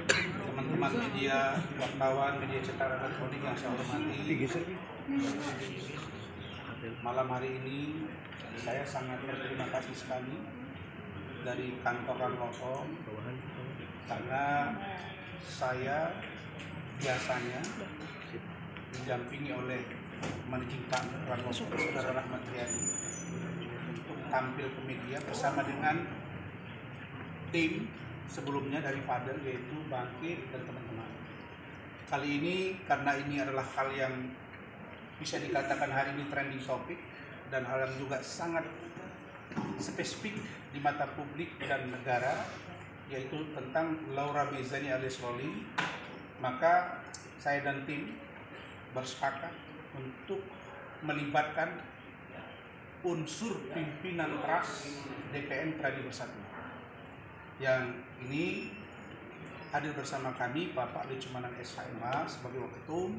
teman-teman media, wartawan, media cetak elektronik yang saya hormati. Malam hari ini saya sangat berterima kasih sekali dari kantor Ranloko karena saya biasanya didampingi oleh Managing Partner Ranloko, Saudara Rahmat Riyadi, untuk tampil ke media bersama dengan tim sebelumnya dari Fadel, yaitu Bangkit dan teman-teman. Kali ini karena ini adalah hal yang bisa dikatakan hari ini trending topic dan hal yang juga sangat spesifik di mata publik dan negara, yaitu tentang Laura Mezani alias Loli, maka saya dan tim bersepakat untuk melibatkan unsur pimpinan TRAS DPN Pradi Bersatu. Yang ini hadir bersama kami Bapak Lecumanan SHMH sebagai Waketum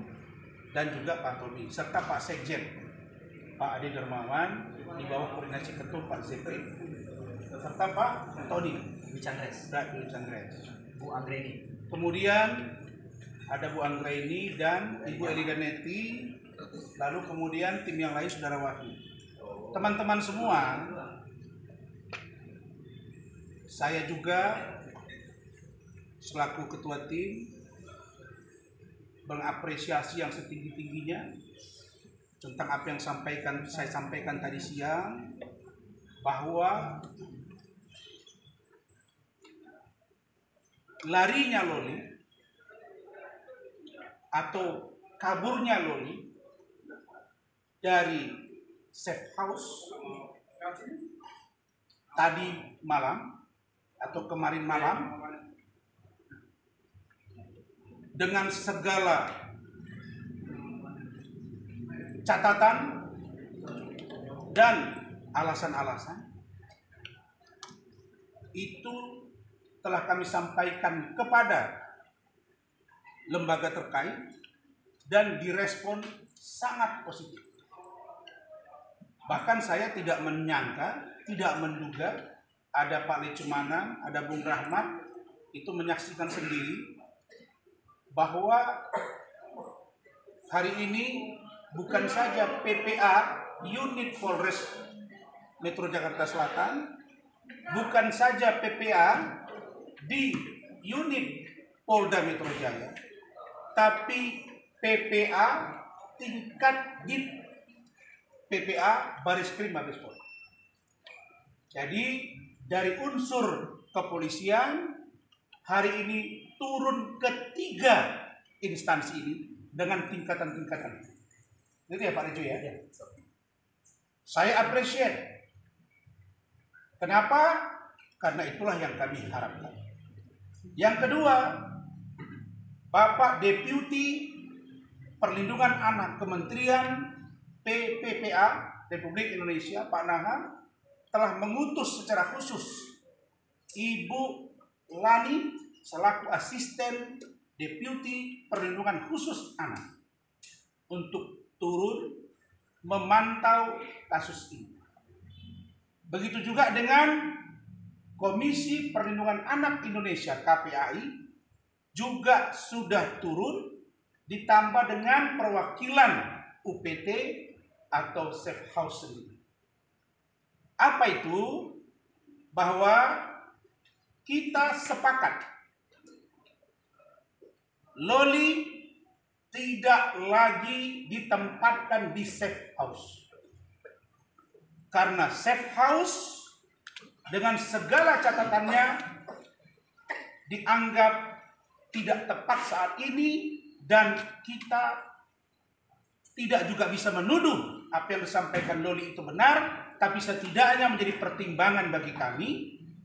dan juga Pak Tommy serta Pak Sekjen Pak Ade Dermawan di bawah koordinasi Ketum Pak Zepri serta Pak Tony Bicandres, Bu Anggreni. Kemudian ada Bu Anggreni dan Ibu Elida Neti, lalu kemudian tim yang lain Saudara Wahyu. Teman-teman semua, saya juga selaku ketua tim mengapresiasi yang setinggi-tingginya tentang apa yang saya sampaikan tadi siang, bahwa larinya Loli atau kaburnya Loli dari safe house tadi malam atau kemarin malam dengan segala catatan dan alasan-alasan itu telah kami sampaikan kepada lembaga terkait dan direspon sangat positif. Bahkan saya tidak menyangka, tidak menduga ada Pak Lecumanan, ada Bung Rahmat itu menyaksikan sendiri bahwa hari ini bukan saja PPA unit Polres Metro Jakarta Selatan, bukan saja PPA di unit Polda Metro Jaya, tapi PPA tingkat di PPA Bareskrim Mabes Polri. Jadi dari unsur kepolisian hari ini turun ke 3 instansi ini dengan tingkatan-tingkatan. Itu ya Pak Rejo ya? Saya appreciate. Kenapa? Karena itulah yang kami harapkan. Yang kedua, Bapak Deputi Perlindungan Anak Kementerian PPPA Republik Indonesia Pak Naha telah mengutus secara khusus Ibu Lani selaku asisten Deputi Perlindungan Khusus Anak untuk turun memantau kasus ini. Begitu juga dengan Komisi Perlindungan Anak Indonesia KPAI juga sudah turun, ditambah dengan perwakilan UPT atau safe house sendiri. Apa itu? Bahwa kita sepakat Loli tidak lagi ditempatkan di safe house. Karena safe house dengan segala catatannya dianggap tidak tepat saat ini, dan kita tidak juga bisa menuduh apa yang disampaikan Loli itu benar, tapi setidaknya menjadi pertimbangan bagi kami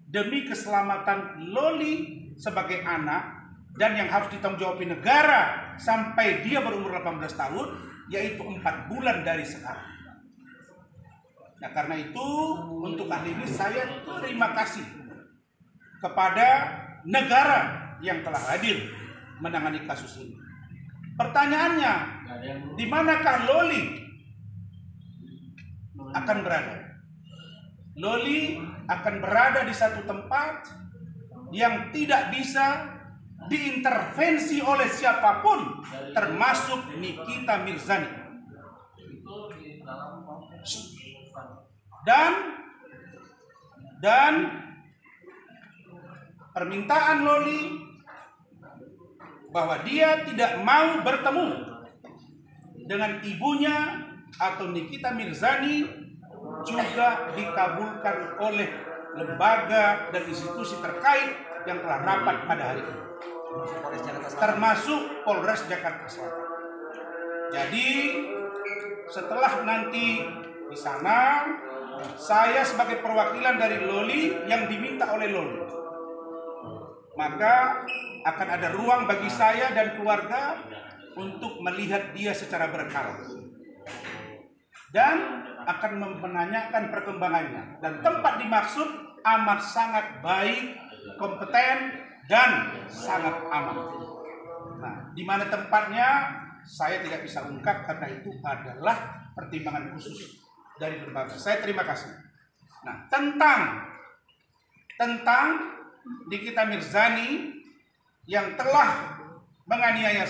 demi keselamatan Loli sebagai anak dan yang harus ditanggungjawabkan negara sampai dia berumur 18 tahun, yaitu 4 bulan dari sekarang. Nah, karena itu untuk kali ini saya terima kasih kepada negara yang telah hadir menangani kasus ini. Pertanyaannya, di manakah Loli akan berada? Loli akan berada di satu tempat yang tidak bisa diintervensi oleh siapapun, termasuk Nikita Mirzani. Dan permintaan Loli bahwa dia tidak mau bertemu dengan ibunya atau Nikita Mirzani juga dikabulkan oleh lembaga dan institusi terkait yang telah rapat pada hari ini, termasuk Polres Jakarta Selatan. Jadi setelah nanti di sana, saya sebagai perwakilan dari Loli yang diminta oleh Loli, maka akan ada ruang bagi saya dan keluarga untuk melihat dia secara berkala dan akan menanyakan perkembangannya. Dan tempat dimaksud amat sangat baik, kompeten, dan sangat aman. Nah, di mana tempatnya saya tidak bisa ungkap karena itu adalah pertimbangan khusus dari lembaga. Saya terima kasih. Nah, tentang Nikita Mirzani yang telah menganiaya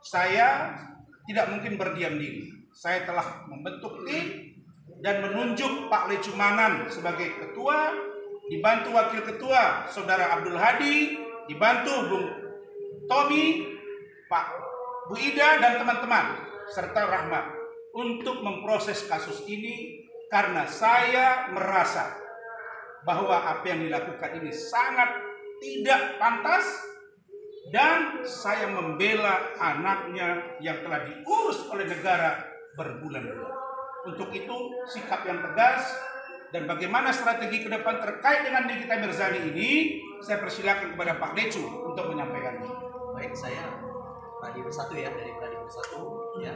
saya tidak mungkin berdiam diri. Saya telah membentuk tim dan menunjuk Pak Lecumanan sebagai ketua, dibantu wakil ketua Saudara Abdul Hadi, dibantu Bung Tommy, Pak Bu Ida dan teman-teman serta Rahmat untuk memproses kasus ini, karena saya merasa bahwa apa yang dilakukan ini sangat tidak pantas dan saya membela anaknya yang telah diurus oleh negara berbulan-bulan. Untuk itu sikap yang tegas dan bagaimana strategi ke depan terkait dengan Nikita Mirzani ini, saya persilakan kepada Pak Lecu untuk menyampaikannya. Baik, saya Pradi Bersatu ya, dari Pradi Bersatu ya,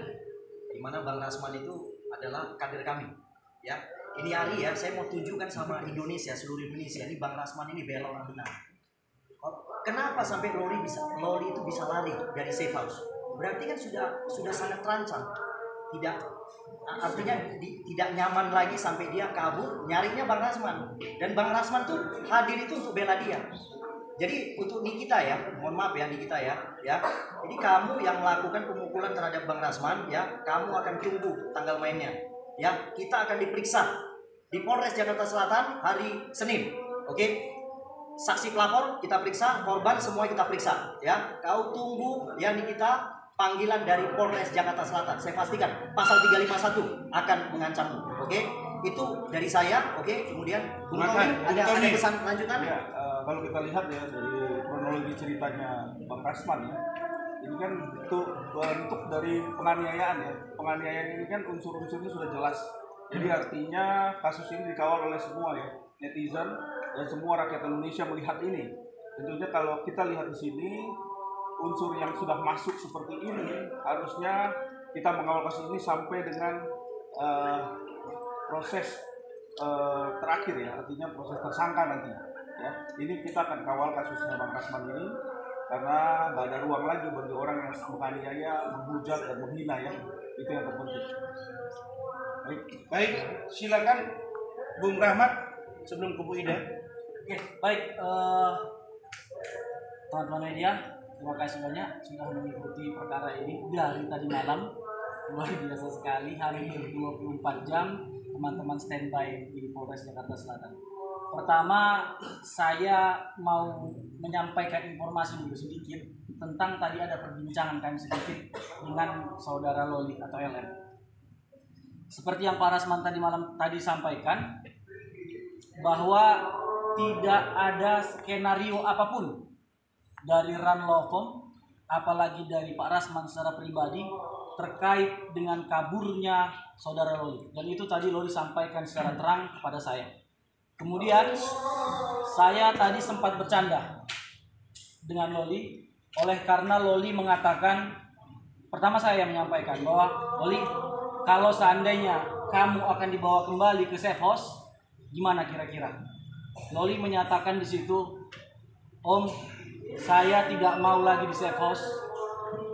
di mana Bang Rasman itu adalah kader kami ya. Ini hari ya, saya mau tunjukkan sama Indonesia, seluruh Indonesia, ini Bang Rasman ini bela orang benar. Kenapa sampai Loli itu bisa lari dari safe house? Berarti kan sudah sangat terancam. Artinya tidak nyaman lagi sampai dia kabur, nyarinya Bang Rasman. Dan Bang Rasman tuh hadir itu untuk bela dia. Jadi untuk Nikita ya, mohon maaf ya Nikita ya. Jadi kamu yang melakukan pemukulan terhadap Bang Rasman ya, kamu akan tunggu tanggal mainnya. Ya, kita akan diperiksa di Polres Jakarta Selatan hari Senin. Oke. Saksi pelapor kita periksa, korban semua kita periksa ya. Kau tunggu ya Nikita panggilan dari Polres Jakarta Selatan. Saya pastikan pasal 351 akan mengancammu. Oke? Itu dari saya. Oke? Kemudian Bung Tommy ada pesan lanjutan? Ya, kalau kita lihat ya dari kronologi ceritanya Bang Rasman ya, ini kan bentuk dari penganiayaan ya. Penganiayaan ini kan unsur-unsurnya sudah jelas. Jadi artinya kasus ini dikawal oleh semua ya, netizen dan semua rakyat Indonesia melihat ini. Tentunya kalau kita lihat di sini unsur yang sudah masuk seperti ini, harusnya kita mengawal kasus ini sampai dengan proses terakhir ya, artinya proses tersangka nanti ya. Ini kita akan kawal kasusnya Bang Rasman ini karena nggak ada ruang lagi bagi orang yang menganiaya, menghujat dan menghina ya. Itu yang terpenting. Baik, silakan Bung Rahmat sebelum ke Bu Ida. Oke, baik teman-teman media, terima kasih banyak sudah mengikuti perkara ini dari tadi malam. Luar biasa sekali, hampir 24 jam teman-teman standby di Polres Jakarta Selatan. Pertama, saya mau menyampaikan informasi dulu sedikit tentang tadi ada perbincangan kami sedikit dengan saudara Loli atau LM. Seperti yang Pak Rasman tadi sampaikan, bahwa tidak ada skenario apapun dari Ran Lovem, apalagi dari Pak Rasman secara pribadi terkait dengan kaburnya saudara Loli. Dan itu tadi Loli sampaikan secara terang kepada saya. Kemudian saya tadi sempat bercanda dengan Loli, oleh karena Loli mengatakan, pertama saya menyampaikan bahwa Loli, kalau seandainya kamu akan dibawa kembali ke safe house, gimana kira-kira? Loli menyatakan di situ, Om, saya tidak mau lagi di safe house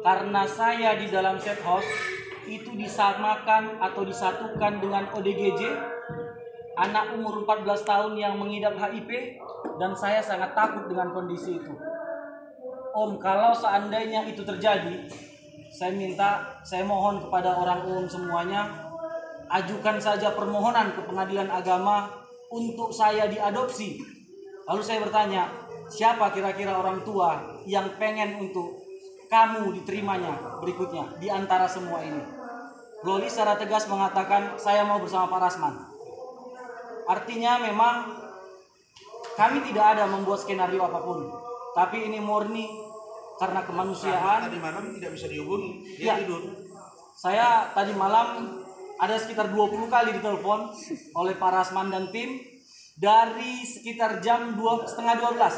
karena saya di dalam safe house itu disamakan atau disatukan dengan ODGJ, anak umur 14 tahun yang mengidap HIV, dan saya sangat takut dengan kondisi itu. Om, kalau seandainya itu terjadi, saya mohon kepada orang umum semuanya, ajukan saja permohonan ke pengadilan agama untuk saya diadopsi. Lalu saya bertanya, siapa kira-kira orang tua yang pengen untuk kamu diterimanya berikutnya di antara semua ini? Loli secara tegas mengatakan, saya mau bersama Pak Rasman. Artinya memang kami tidak ada membuat skenario apapun, tapi ini murni karena kemanusiaan. Tadi malam tidak bisa dihubungi, Ya. dia tidur. Saya tadi malam ada sekitar 20 kali ditelepon oleh Pak Rasman dan tim dari sekitar jam 11:30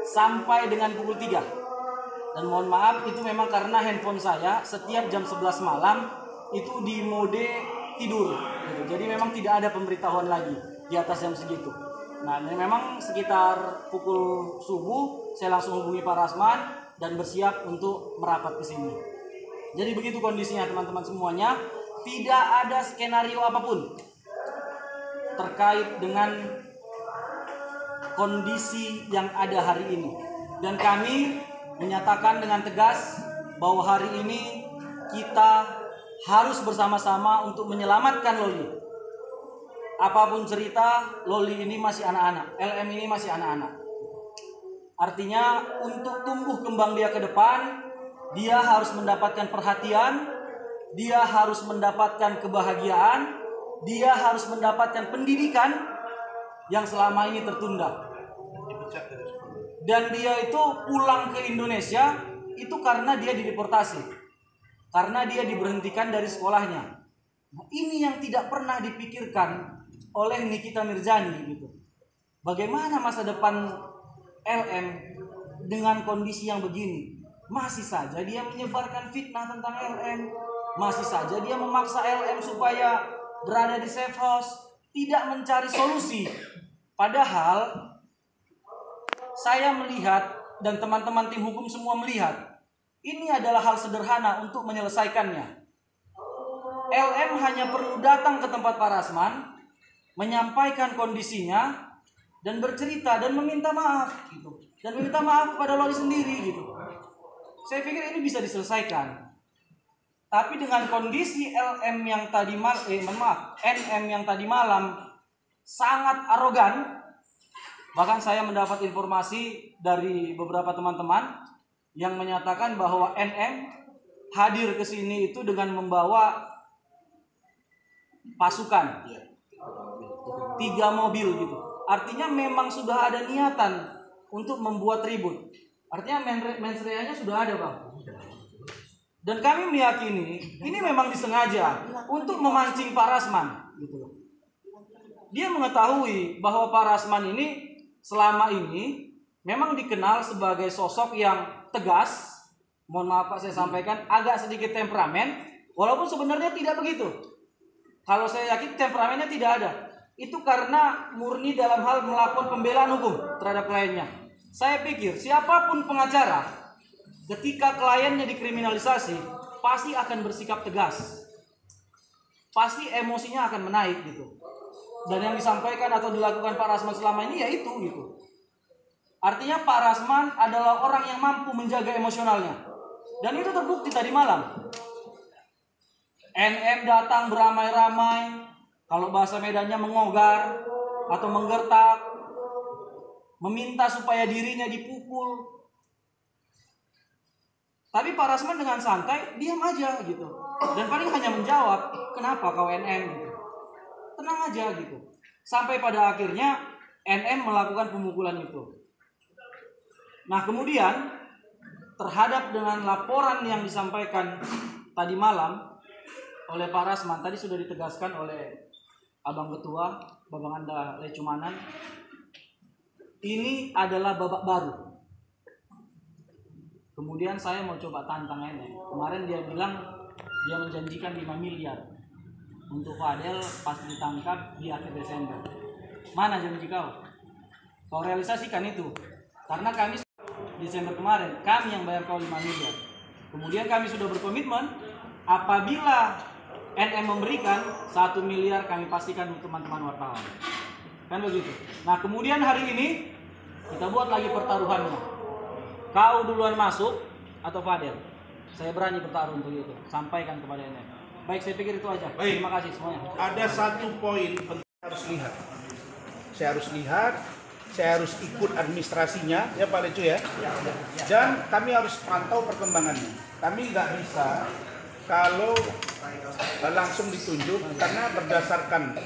sampai dengan pukul 3. Dan mohon maaf, itu memang karena handphone saya setiap jam 11 malam itu di mode tidur gitu. Jadi memang tidak ada pemberitahuan lagi di atas jam segitu. Nah, memang sekitar pukul subuh saya langsung hubungi Pak Rasman dan bersiap untuk merapat ke sini. Jadi begitu kondisinya teman-teman semuanya, tidak ada skenario apapun terkait dengan kondisi yang ada hari ini. Dan kami menyatakan dengan tegas bahwa hari ini kita harus bersama-sama untuk menyelamatkan Loli. Apapun cerita, Loli ini masih anak-anak, LM ini masih anak-anak. Artinya untuk tumbuh kembang dia ke depan, dia harus mendapatkan perhatian, dia harus mendapatkan kebahagiaan, dia harus mendapatkan pendidikan yang selama ini tertunda. Dipecat dari sekolah. Dan dia itu pulang ke Indonesia itu karena dia dideportasi, karena dia diberhentikan dari sekolahnya. Nah, ini yang tidak pernah dipikirkan oleh Nikita Mirzani gitu. Bagaimana masa depan LM dengan kondisi yang begini? Masih saja dia menyebarkan fitnah tentang LM, masih saja dia memaksa LM supaya berada di safe house, tidak mencari solusi. Padahal saya melihat dan teman-teman tim hukum semua melihat ini adalah hal sederhana untuk menyelesaikannya. LM hanya perlu datang ke tempat Pak Rasman, menyampaikan kondisinya dan bercerita dan meminta maaf gitu. Dan meminta maaf kepada Loli sendiri gitu. Saya pikir ini bisa diselesaikan. Tapi dengan kondisi NM yang tadi malam sangat arogan. Bahkan saya mendapat informasi dari beberapa teman-teman yang menyatakan bahwa NM hadir ke sini itu dengan membawa pasukan 3 mobil gitu. Artinya memang sudah ada niatan untuk membuat ribut. Artinya mensreanya sudah ada, Bang. Dan kami meyakini ini memang disengaja untuk memancing Pak Rasman gitu loh. Dia mengetahui bahwa Pak Rasman ini selama ini memang dikenal sebagai sosok yang tegas. Mohon maaf Pak, saya sampaikan agak sedikit temperamen, walaupun sebenarnya tidak begitu. Kalau saya yakin temperamennya tidak ada. Itu karena murni dalam hal melakukan pembelaan hukum terhadap kliennya. Saya pikir siapapun pengacara, ketika kliennya dikriminalisasi, pasti akan bersikap tegas. Pasti emosinya akan menaik gitu. Dan yang disampaikan atau dilakukan Pak Rasman selama ini ya itu gitu. Artinya Pak Rasman adalah orang yang mampu menjaga emosionalnya. Dan itu terbukti tadi malam. NM datang beramai-ramai, kalau bahasa Medannya mengogar atau menggertak, meminta supaya dirinya dipukul. Tapi Pak Rasman dengan santai diam aja gitu. Dan paling hanya menjawab, "Kenapa kau NM?" gitu. Tenang aja gitu. Sampai pada akhirnya NM melakukan pemukulan itu. Nah, kemudian terhadap dengan laporan yang disampaikan tadi malam oleh Pak Rasman, tadi sudah ditegaskan oleh Abang Ketua, Babang Anda Lecumanan, ini adalah babak baru. Kemudian saya mau coba tantang NM. Kemarin dia bilang dia menjanjikan 5 miliar untuk Fadel pasti ditangkap di akhir Desember. Mana janji kau? Kau realisasikan itu. Karena kami Desember kemarin, kami yang bayar kau 5 miliar. Kemudian kami sudah berkomitmen, apabila NM memberikan 1 miliar kami pastikan untuk teman-teman wartawan. Kan begitu. Nah kemudian hari ini kita buat lagi pertaruhannya. kau duluan masuk atau Fadel? Saya berani bertaruh untuk itu. Sampaikan kepada NF. Baik, saya pikir itu aja. Baik. Terima kasih semuanya. Ada satu poin penting harus lihat. Saya harus lihat, saya harus ikut administrasinya, ya Pak Lecu ya. Dan kami harus pantau perkembangannya. Kami nggak bisa kalau langsung ditunjuk karena berdasarkan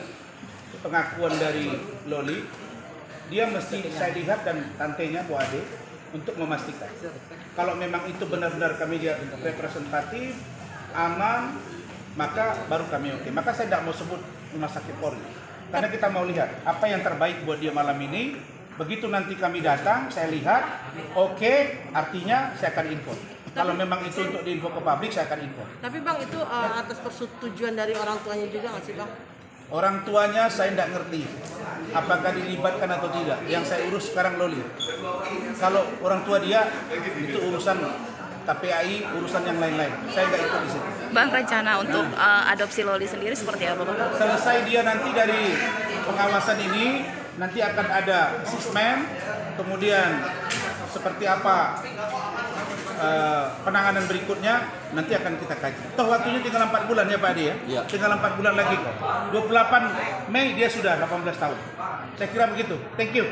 pengakuan dari Loli, dia mesti saya lihat dan tantenya Bu Ade untuk memastikan. Kalau memang itu benar-benar kami lihat representatif, aman, maka baru kami oke. Maka saya tidak mau sebut rumah sakit Polri. Karena kita mau lihat apa yang terbaik buat dia malam ini. Begitu nanti kami datang, saya lihat, oke, artinya saya akan info. Kalau memang itu untuk diinfo ke publik, saya akan info. Tapi Bang, itu atas persetujuan dari orang tuanya juga nggak sih Bang? Orang tuanya saya tidak ngerti apakah dilibatkan atau tidak. Yang saya urus sekarang Loli. Kalau orang tua dia itu urusan KPAI, urusan yang lain-lain. Saya nggak ikut di situ. Bang, rencana untuk adopsi Loli sendiri seperti apa Bang? Selesai dia nanti dari pengawasan ini, nanti akan ada sismen, kemudian seperti apa penanganan berikutnya nanti akan kita kaji. Toh waktunya tinggal 4 bulan ya Pak Adi ya? Iya. Tinggal 4 bulan lagi kok. 28 Mei dia sudah 18 tahun. Saya kira begitu. Thank you.